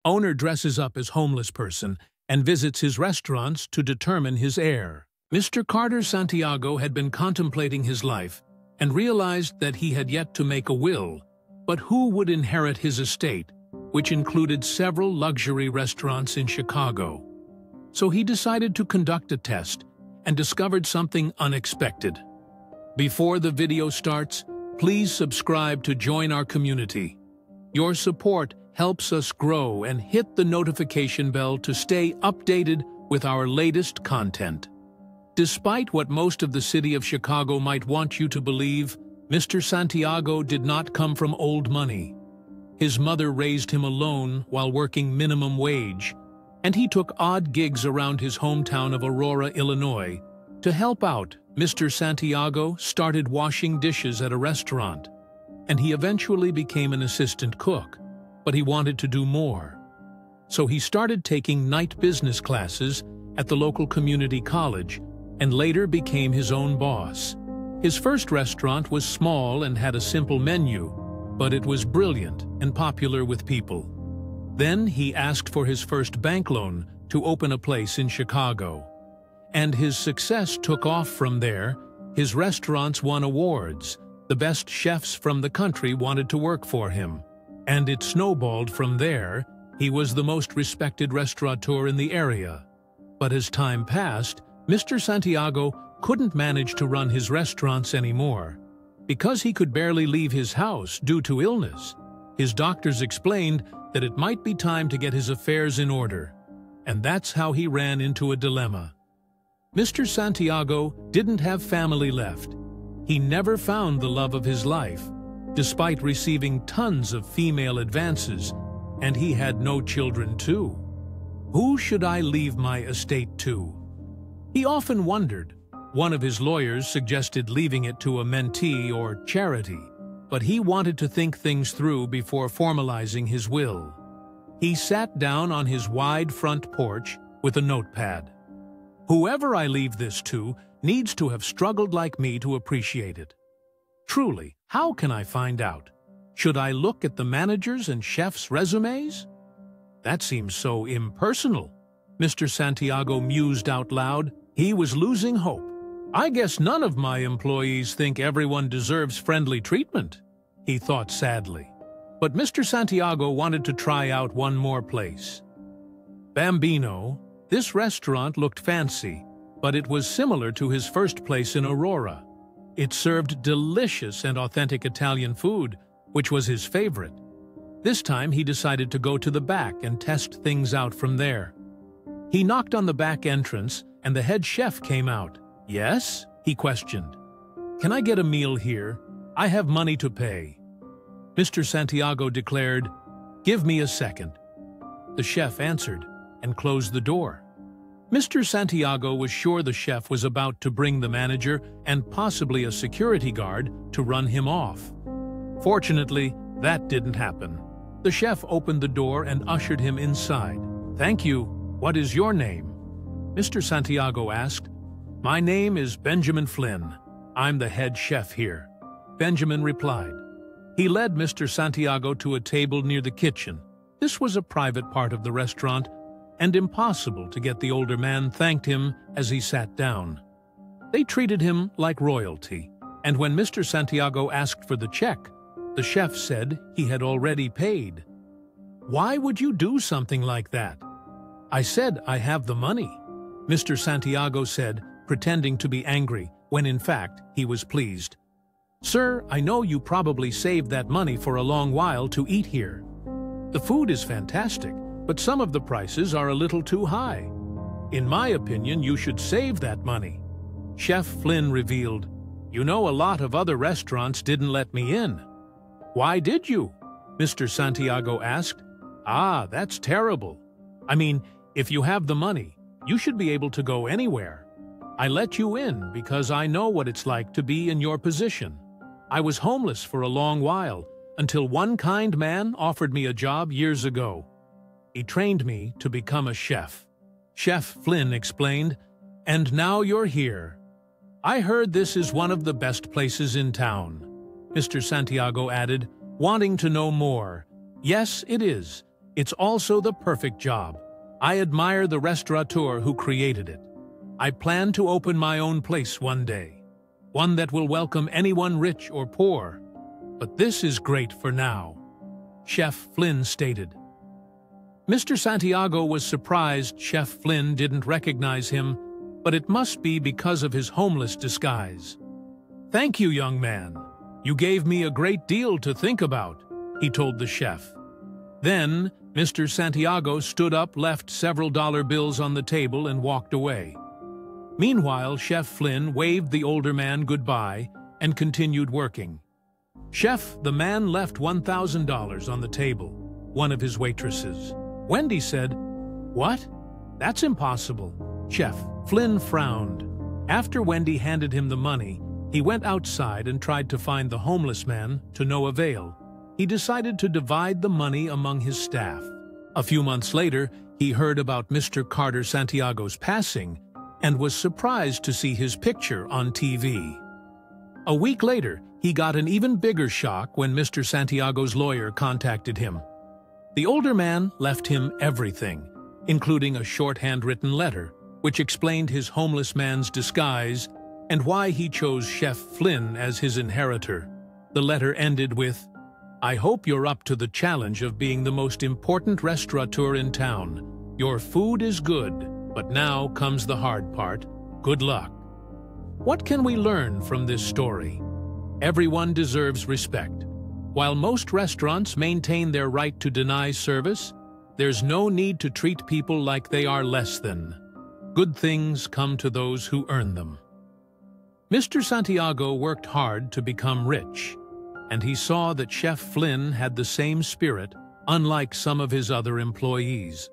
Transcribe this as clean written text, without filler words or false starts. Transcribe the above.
Owner dresses up as homeless person and visits his restaurants to determine his heir. Mr. Carter Santiago had been contemplating his life and realized that he had yet to make a will, but who would inherit his estate, which included several luxury restaurants in Chicago? So he decided to conduct a test and discovered something unexpected. Before the video starts, please subscribe to join our community. Your support helps us grow, and hit the notification bell to stay updated with our latest content. Despite what most of the city of Chicago might want you to believe, Mr. Santiago did not come from old money. His mother raised him alone while working minimum wage, and he took odd gigs around his hometown of Aurora, Illinois. To help out, Mr. Santiago started washing dishes at a restaurant, and he eventually became an assistant cook. But he wanted to do more. So he started taking night business classes at the local community college and later became his own boss. His first restaurant was small and had a simple menu, but it was brilliant and popular with people. Then he asked for his first bank loan to open a place in Chicago. And his success took off from there. His restaurants won awards. The best chefs from the country wanted to work for him. And it snowballed from there. He was the most respected restaurateur in the area. But as time passed, Mr. Santiago couldn't manage to run his restaurants anymore. Because he could barely leave his house due to illness, his doctors explained that it might be time to get his affairs in order. And that's how he ran into a dilemma. Mr. Santiago didn't have family left. He never found the love of his life, despite receiving tons of female advances, and he had no children too. Who should I leave my estate to? He often wondered. One of his lawyers suggested leaving it to a mentee or charity, but he wanted to think things through before formalizing his will. He sat down on his wide front porch with a notepad. Whoever I leave this to needs to have struggled like me to appreciate it. Truly, how can I find out? Should I look at the managers' and chefs' resumes? That seems so impersonal. Mr. Santiago mused out loud. He was losing hope. I guess none of my employees think everyone deserves friendly treatment, he thought sadly. But Mr. Santiago wanted to try out one more place. Bambino. This restaurant looked fancy, but it was similar to his first place in Aurora. It served delicious and authentic Italian food, which was his favorite. This time he decided to go to the back and test things out from there. He knocked on the back entrance and the head chef came out. Yes? He questioned. Can I get a meal here? I have money to pay. Mr. Santiago declared, Give me a second. The chef answered and closed the door. Mr. Santiago was sure the chef was about to bring the manager and possibly a security guard to run him off. Fortunately, that didn't happen. The chef opened the door and ushered him inside. Thank you. What is your name? Mr. Santiago asked. My name is Benjamin Flynn. I'm the head chef here. Benjamin replied. He led Mr. Santiago to a table near the kitchen. This was a private part of the restaurant, and impossible to get. The older man thanked him as he sat down. They treated him like royalty, and when Mr. Santiago asked for the check, the chef said he had already paid. Why would you do something like that? I said I have the money, Mr. Santiago said, pretending to be angry, when in fact he was pleased. Sir, I know you probably saved that money for a long while to eat here. The food is fantastic, but some of the prices are a little too high. In my opinion, you should save that money. Chef Flynn revealed, You know, a lot of other restaurants didn't let me in. Why did you? Mr. Santiago asked. Ah, that's terrible. I mean, if you have the money, you should be able to go anywhere. I let you in because I know what it's like to be in your position. I was homeless for a long while until one kind man offered me a job years ago. He trained me to become a chef. Chef Flynn explained, and now you're here. I heard this is one of the best places in town. Mr. Santiago added, wanting to know more. Yes, it is. It's also the perfect job. I admire the restaurateur who created it. I plan to open my own place one day, one that will welcome anyone rich or poor. But this is great for now," Chef Flynn stated. Mr. Santiago was surprised Chef Flynn didn't recognize him, but it must be because of his homeless disguise. "Thank you, young man. You gave me a great deal to think about," he told the chef. Then, Mr. Santiago stood up, left several dollar bills on the table, and walked away. Meanwhile, Chef Flynn waved the older man goodbye and continued working. "Chef, the man left $1,000 on the table," one of his waitresses. Wendy said, "What? That's impossible." Chef Flynn frowned. After Wendy handed him the money, he went outside and tried to find the homeless man, to no avail. He decided to divide the money among his staff. A few months later, he heard about Mr. Carter Santiago's passing and was surprised to see his picture on TV. A week later, he got an even bigger shock when Mr. Santiago's lawyer contacted him. The older man left him everything, including a shorthand-written letter, which explained his homeless man's disguise and why he chose Chef Flynn as his inheritor. The letter ended with, "I hope you're up to the challenge of being the most important restaurateur in town. Your food is good, but now comes the hard part. Good luck." What can we learn from this story? Everyone deserves respect. While most restaurants maintain their right to deny service, there's no need to treat people like they are less than. Good things come to those who earn them. Mr. Santiago worked hard to become rich, and he saw that Chef Flynn had the same spirit, unlike some of his other employees.